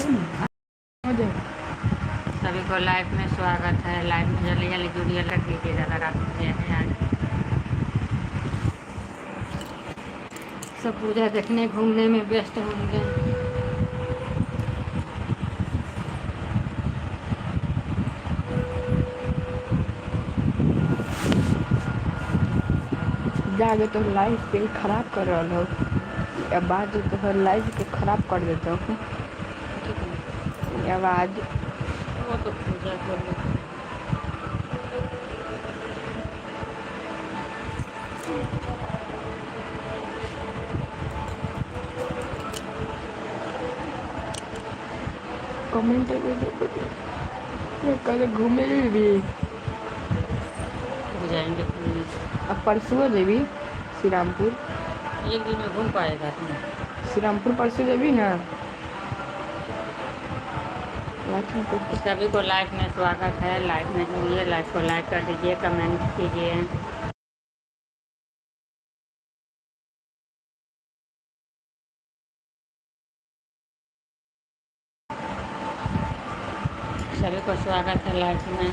सभी को लाइव में स्वागत है। लाइव में जल्दी जल्दी जुड़िए, लग दीजिएगा अगर आप मुझे हैं। सब पूजा देखने घूमने में व्यस्त होंगे। जाके तो लाइव के खराब कर रहा हो। आवाज तो लाइव के खराब कर देते हो। आवाज वो तो पूजा कर लेते हैं। कमेंट कल घूमे भी तो जाएंगे अब परसों देवी श्री रामपुर। एक दिन में घूम पाएगा तुम? श्री रामपुर परसों देवी ना। सभी को लाइव में स्वागत है। लाइव में जुड़िए, लाइव को लाइक कर दीजिए, कमेंट कीजिए। सभी को स्वागत है लाइव में।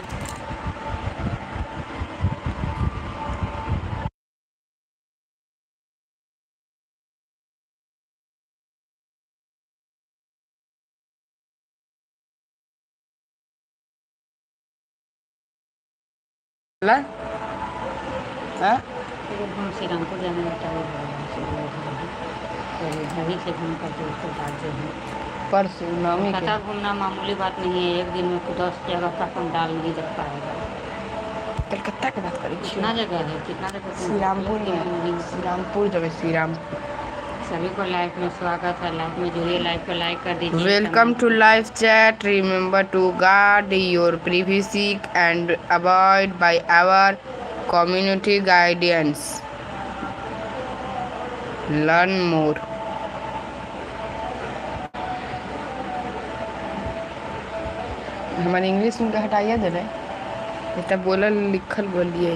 घूम श्री रामपुर जाने में टाइम अभी से घूम करके उसके बाद जो है परसों नवमी कलकत्ता घूमना मामूली बात नहीं है। एक दिन में 10 जगह का पंडाल नहीं देख पाएगा। कलकत्ता की बात करें। कितना जगह है, कितना जगह श्री रामपुर में श्री रामपुर जगह श्री राम। सभी को लाइव में स्वागत है। लाइव में जुड़िए, लाइव को लाइक कर दीजिए। Welcome to live chat. Remember to guard your privacy and abide by our community guidance. Learn more. हमारे इंग्लिश में हटाइए दे रहे इतना बोलल लिखल बोलिए।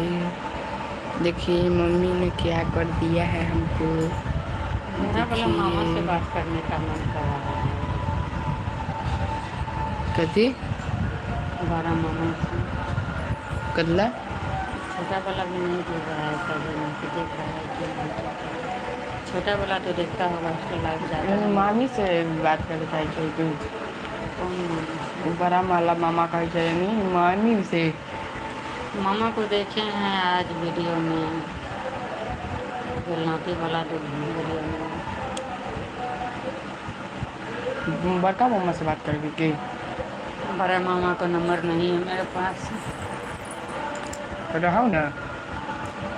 देखिए मम्मी ने क्या कर दिया है हमको। बोला मामा से बात करने का मन कर रहा है। कथी बड़ा मामा से कदला छोटा वाला भी नहीं देख रहा है। कभी नहीं देख रहा है कि छोटा वाला तो देखता होगा, उसको लाइव जाता। मामी से बात करता है छोटू। कौन मामा? बड़ा माला मामा का नहीं मामी से। मामा को देखे हैं आज वीडियो में, बेलनाती वाला तो वीडियो में। बड़का मामा से बात कर के। बड़े मामा का नंबर नहीं है मेरे पास। रहा ना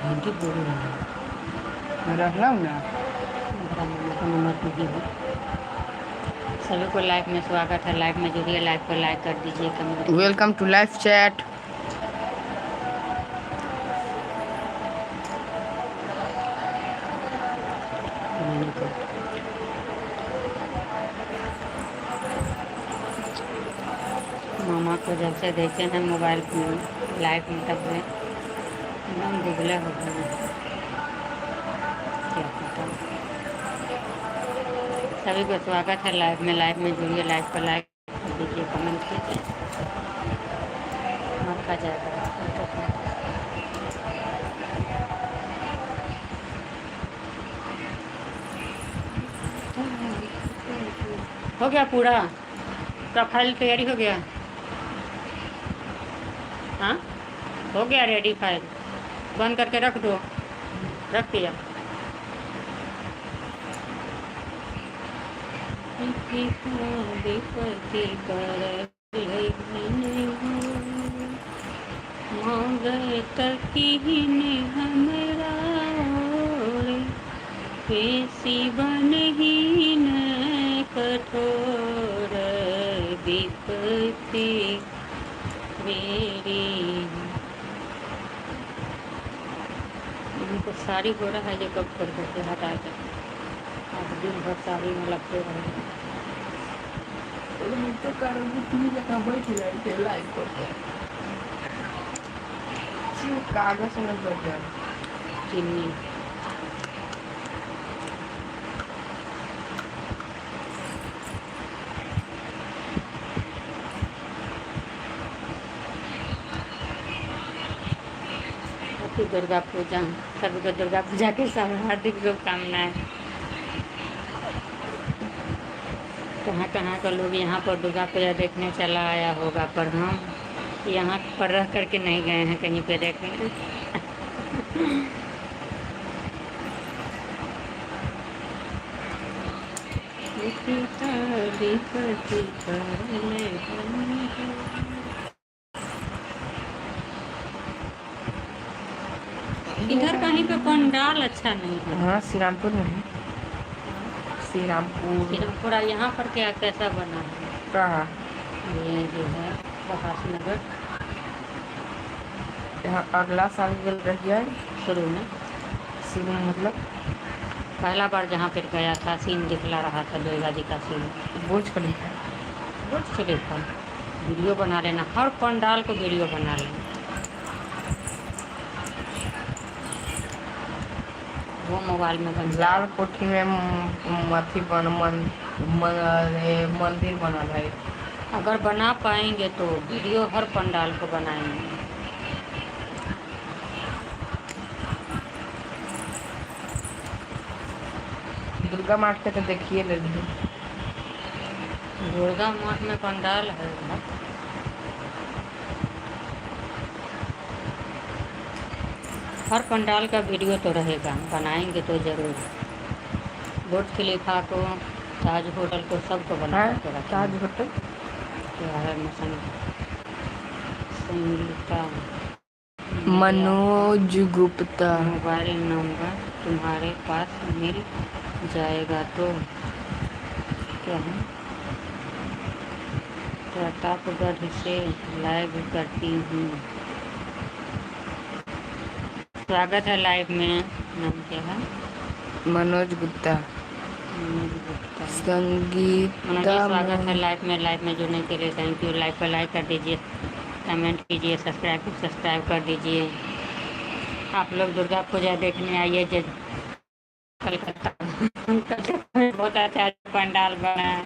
हिंदी बोल रहा है। रहा ना बड़ा मामा का नंबर नहीं है। सभी को लाइव में स्वागत है। लाइव में जुड़िए, लाइव को लाइक कर दीजिए, comment. Welcome to live chat. मामा को जब से देखे हैं मोबाइल में लाइव में, तब से एकदम दुबले हो गए हैं। क्या पता। सभी को स्वागत है लाइव में। लाइव में जुड़िए, लाइव को लाइक कर दीजिए, कमेंट कीजिए। मौका जाएगा हो गया पूरा फाइल तैयारी हो गया। हाँ हो गया रेडी। फाइल बंद करके रख दो। रख दिया। बन ही न कठोर विपत्ति मेरी। उनको साड़ी हो रहा है, ये कब कर करके हटा के आप दिन भर साड़ी में लगते रहे। कागज में बैठ जाए चीनी हैप्पी दुर्गा पूजा। सभी को दुर्गा पूजा की सब हार्दिक शुभकामनाएं। कहाँ कहाँ का लोग यहाँ पर दुर्गा पूजा देखने चला आया होगा, पर हम यहाँ पर रह करके नहीं गए हैं कहीं पे देखने। इधर कहीं पे पंडाल अच्छा नहीं है। हाँ, श्रीरामपुर में है। श्रीरामपुर पूरा यहाँ पर क्या कैसा बना है? कहाँ? ये जो है प्रकाश नगर, यहाँ अगला साल मिल रही है शुरू में मतलब पहला बार जहाँ पर गया था सीन दिखला रहा था दुर्गा जी का सीन। बुर्ज खलीफा। बुर्ज खलीफा वीडियो बना लेना, हर पंडाल को वीडियो बना लेना। वो मोबाइल में बन लाल कोठी में मथी मंदिर बनल है। अगर बना पाएंगे तो वीडियो हर पंडाल को बनाएंगे। दुर्गा मार्ट के तो देखिए ले ली। दुर्गा मार्ट में पंडाल है, हर पंडाल का वीडियो तो रहेगा, बनाएंगे तो ज़रूर। बुर्ज खलीफा को, ताज होटल को, सबको बना के रखें। Taj hotel Sangeeta Manoj Gupta. Mobile number तुम्हारे पास मिल जाएगा तो क्या है? प्रतापगढ़ से लाइव करती हूँ। स्वागत है लाइव में। नाम क्या है? मनोज गुप्ता। संगीता स्वागत है लाइव में जुड़ने के लिए थैंक यू। लाइव पर लाइक कर दीजिए, कमेंट कीजिए, सब्सक्राइब कर दीजिए। आप लोग दुर्गा पूजा देखने आइए कलकत्ता में बहुत अच्छा पंडाल बना है।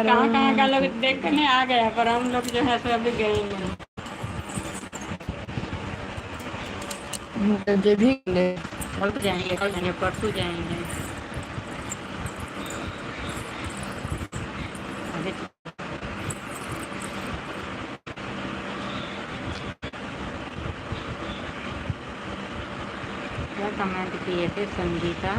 कहाँ का लोग देखने आ गया, पर हम लोग जो है सो अभी गए नहीं। जो भी कल जाएंगे, परसों जाएंगे। क्या कमेंट किए थे? संगीता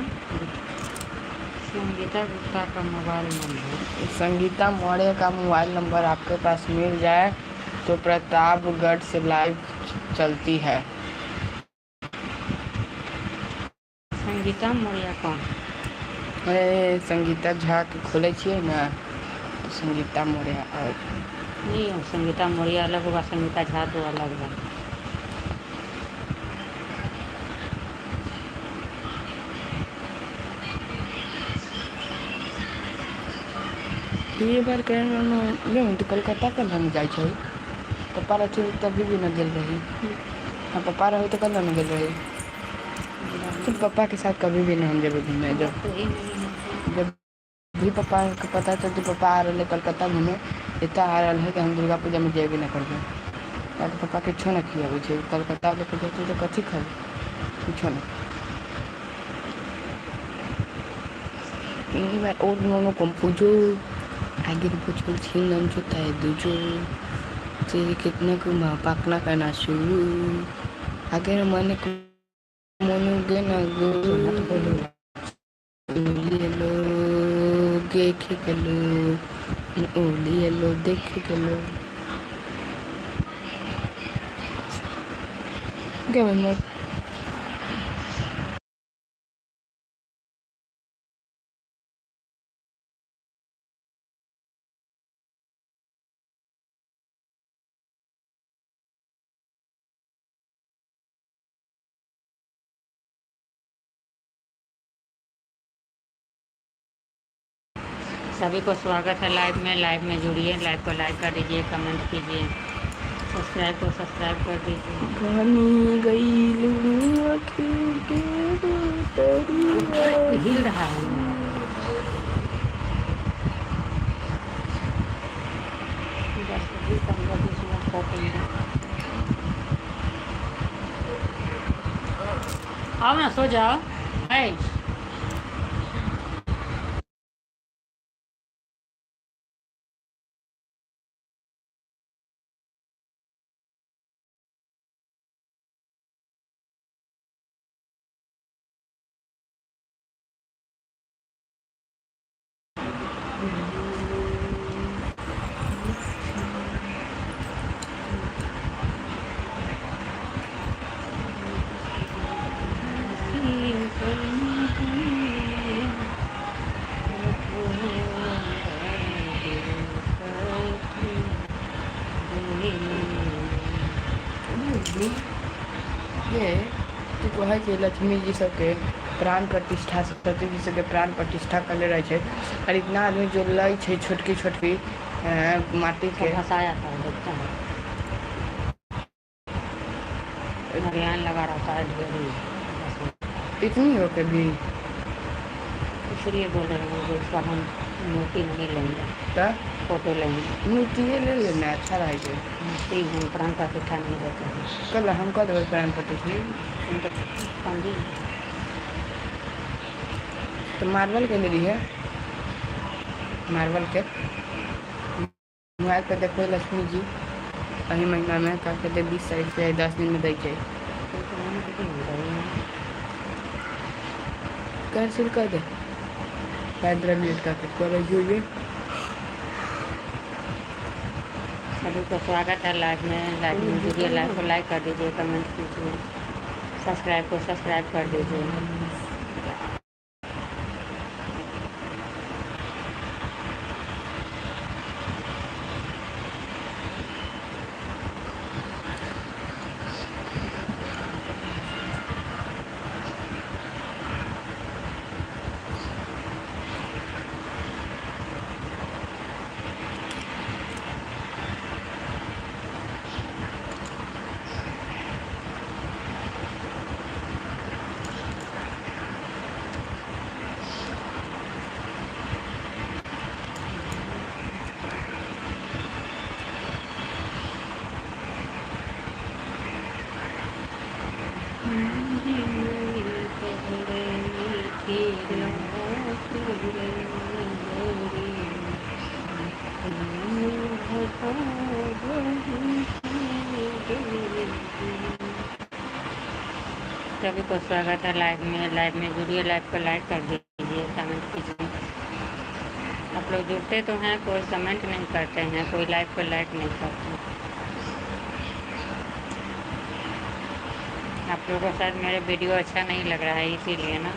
गुप्ता का मोबाइल नंबर। संगीता मौर्य का मोबाइल नंबर आपके पास मिल जाए तो प्रतापगढ़ से लाइव चलती है। संगीता मौर्य कौन? अरे संगीता झा के खोले छिए ना, तो संगीता मौर्य और नहीं, संगीता मौर्य अलग होगा, संगीता झा तो अलग है। ये बार कहना तो कलकत्ता कल हम जाए छे। पापा रहे तभी भी न गल रही। हाँ, पापा रहे तो कल न गल रही। तो पापा के साथ कभी भी नहीं हम जब घूमने, जब भी पापा को पता चल तो पापा आ रहे कलकत्ता घूमे, इतना आ रहा है कि हम दुर्गा पूजा में जेबे न करबे। या तो पापा के छो न किया बुझे कलकत्ता के पूजा तो कथी खाए कुछो न। ini baru orang kompujo akhir bocor sinan juta dujo sedikit na kumapak na kana sulu akhir mana kumonu gena go lielo geke kalo lielo deke kalo gimana? सभी को स्वागत है लाइव में जुड़िए, लाइव को लाइक कर दीजिए, कमेंट कीजिए, सब्सक्राइब को सब्सक्राइब कर दीजिए। हिल रहा है। आओ ना, सो जाओ। है ये तू कहे कि लक्ष्मी जी सबके प्राण प्रतिष्ठा, सरस्वती जी सबके प्राण प्रतिष्ठा करले रहे छे, और इतना आदमी जो लय छे छोटकी छोटकी माटी सब के हंसाया था, देखते हैं ध्यान लगा रहता है ढेरी। इतनी हो के भी इसलिए बोल रहे हैं उसका हम मूर्ति नहीं लेंगे, तो फोटो लेंगे। मूर्ति ले लेना अच्छा रहेगा। मूर्ति हम प्राण प्रतिष्ठा नहीं देते हैं। कल हम कर देवे प्राण प्रतिष्ठा। पंडित तो मार्बल के ले ली है, मार्बल के मोबाइल पे देखो लक्ष्मी जी अही महीना में का कहते 20 तारीख से 10 दिन में दै छै, कैंसिल कर दे 15 मिनट का कर જોઈએ। सभी को स्वागत है लाइव में जुड़िए, लाइव को लाइक कर दीजिए, कमेंट कीजिए, सब्सक्राइब को सब्सक्राइब कर दीजिए। सभी को स्वागत है लाइव में जुड़िए, लाइव को लाइक कर दीजिए, कमेंट कीजिए। आप लोग जुड़ते तो हैं, कोई कमेंट नहीं करते हैं, कोई लाइव को लाइक नहीं करते। आप लोगों को शायद मेरे वीडियो अच्छा नहीं लग रहा है, इसीलिए ना।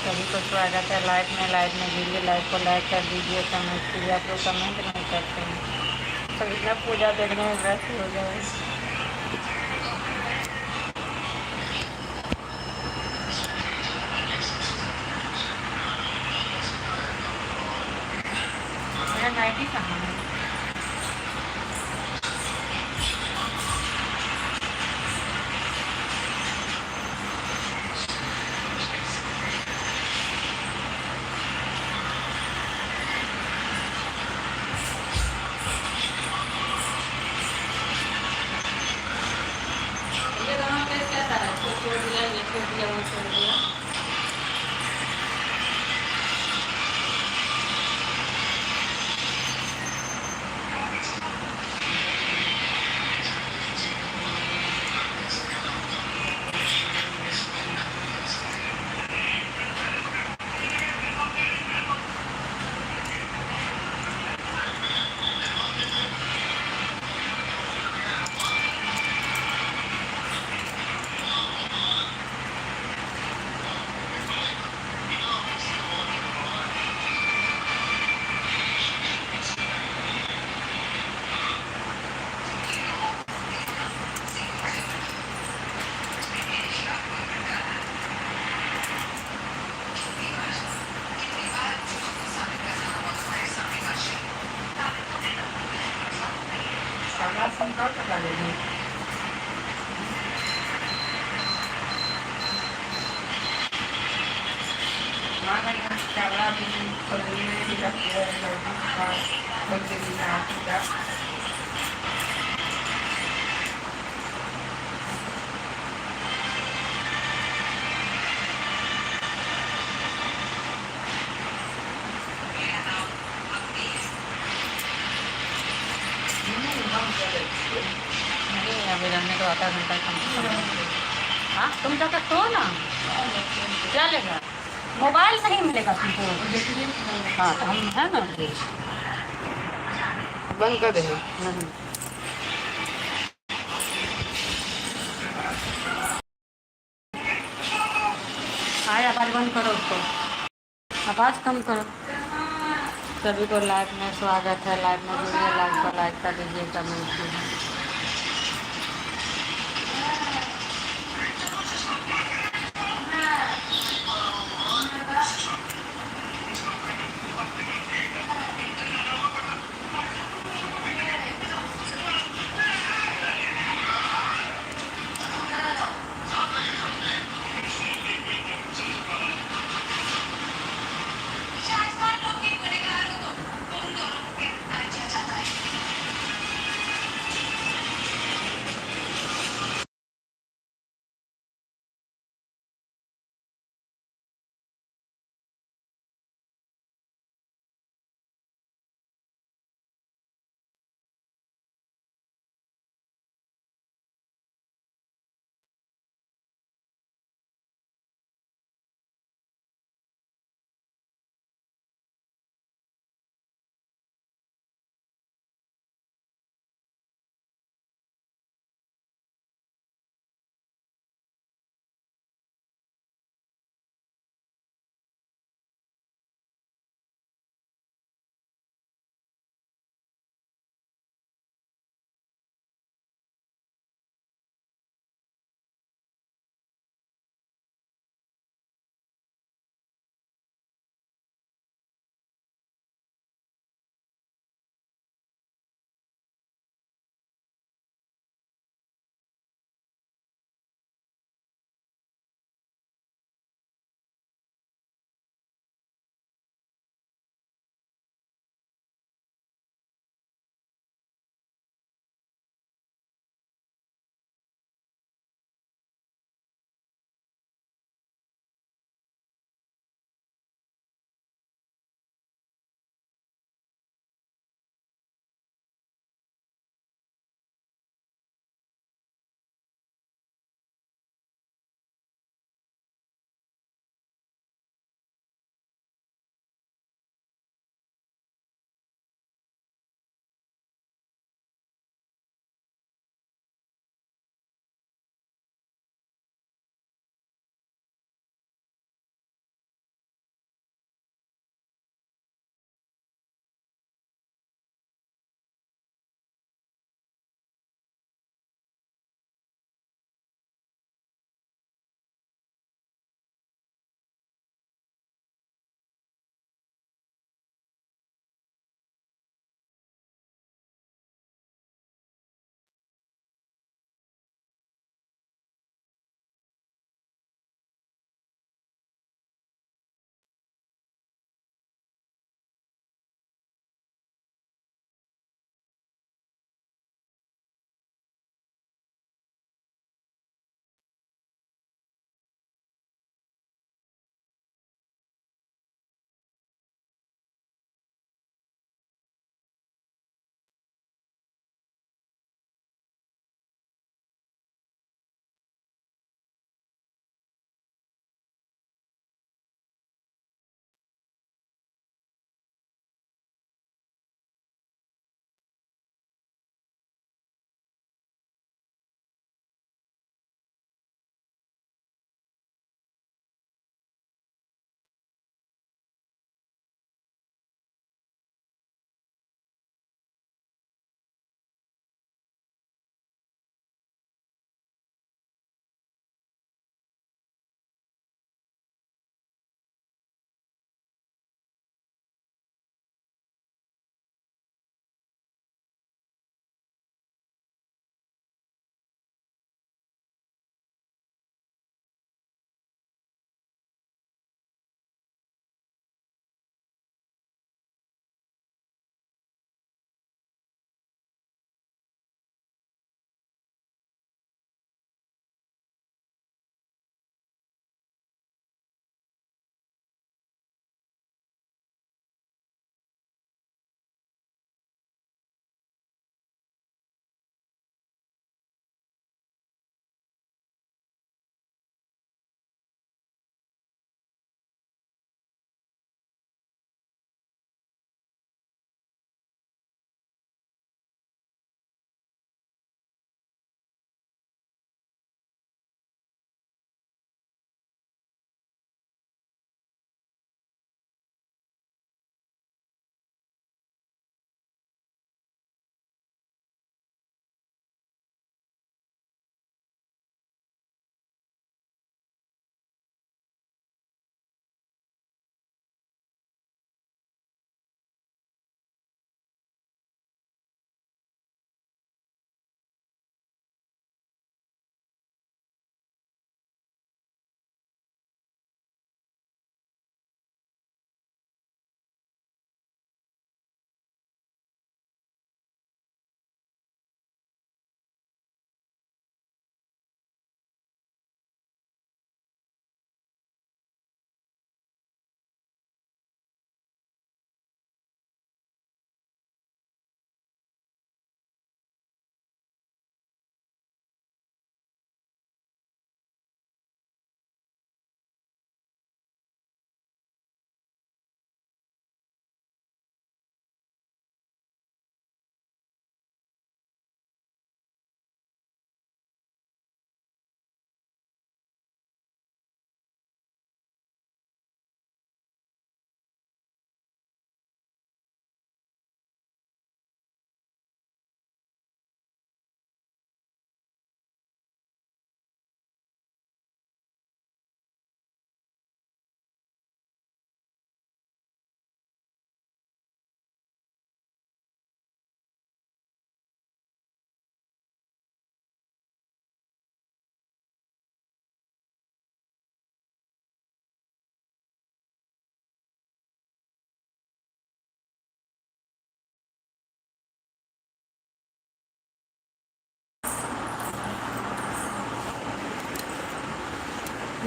सभी को स्वागत है लाइव में जुड़िए, लाइव को लाइक कर दीजिए, कमेंट कीजिए। आप लोग कमेंट नहीं करते हैं, सभी ना पूजा देखने में व्यस्त हो जाए। मेरा नाइटी कहाँ है? ये दोनों प्लेस कैसा है? इसको छोड़ दिया, ये छोड़ दिया, वो छोड़ दिया। अभी रहने तो आधा घंटा कम से कम। हाँ, तुम जाकर सो ना, क्या लेगा? मोबाइल नहीं मिलेगा तुमको। हाँ तो हम है ना, बंद कर दे। नहीं आए, आवाज़ बंद करो उसको, आवाज़ कम करो। सभी को लाइव में स्वागत है, लाइव में जुड़िए, लाइव को लाइक कर दीजिए, कमेंट कीजिए।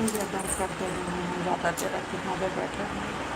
पूजा पाठ करते हैं हम ज़्यादातर यहाँ पे बैठे हैं।